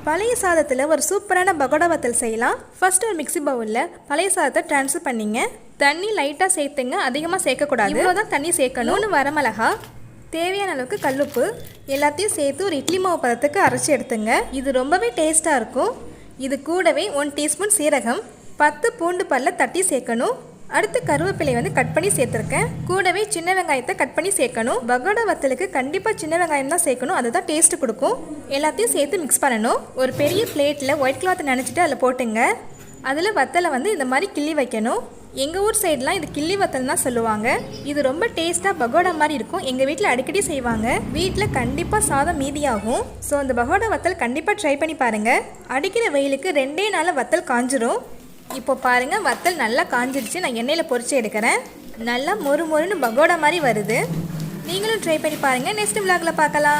பழைய சாதத்தில் ஒரு சூப்பரான பகோடா வத்தல் செய்யலாம். ஃபர்ஸ்ட் ஒரு மிக்ஸி பவுலில் பழைய சாதத்தை ட்ரான்ஸ்ஃபர் பண்ணிங்க. தண்ணி லைட்டாக சேர்த்துங்க, அதிகமாக சேர்க்கக்கூடாது. இவ்வளோதான் தண்ணி சேர்க்கணும். 3 வரமிளகா, தேவையான அளவுக்கு கல்லுப்பு எல்லாத்தையும் சேர்த்து ஒரு இட்லி மாவு பதத்துக்கு அரைச்சி எடுத்துங்க. இது ரொம்பவே டேஸ்ட்டாக இருக்கும். இது கூடவே 1 டீஸ்பூன் சீரகம், 10 பூண்டு பல்ல தட்டி சேர்க்கணும். அடுத்து கருவேப்பிலை கட் பண்ணி சேர்த்துருக்கேன். கூடவே சின்ன வெங்காயத்தை கட் பண்ணி சேர்க்கணும். பகோடா வத்தலுக்கு கண்டிப்பாக சின்ன வெங்காயம் தான் சேர்க்கணும், அதுதான் டேஸ்ட்டு கொடுக்கும். எல்லாத்தையும் சேர்த்து மிக்ஸ் பண்ணணும். ஒரு பெரிய பிளேட்டில் ஒயிட் கிளாத் நினச்சிட்டு அதில் போட்டுங்க. அதில் வத்தலை இந்த மாதிரி கிள்ளி வைக்கணும். எங்கள் ஊர் சைட்லாம் இது கிள்ளி வத்தல் தான் சொல்லுவாங்க. இது ரொம்ப டேஸ்ட்டாக பகோடா மாதிரி இருக்கும். எங்கள் வீட்டில் அடிக்கடி செய்வாங்க. வீட்டில் கண்டிப்பாக சாதம் மீதியாகும். ஸோ இந்த பகோடா வத்தல் கண்டிப்பாக ட்ரை பண்ணி பாருங்கள். அடிக்கிற வெயிலுக்கு 2 நாளில் வத்தல் காஞ்சிரும். இப்போ பாருங்கள், வத்தல் நல்லா காஞ்சிருச்சு. நான் எண்ணெயில் பொரிச்சு எடுக்கிறேன். நல்லா மொறு மொறுன்னு பகோடா மாதிரி வருது. நீங்களும் ட்ரை பண்ணி பாருங்கள். நெக்ஸ்ட் விலாகில் பார்க்கலாம்.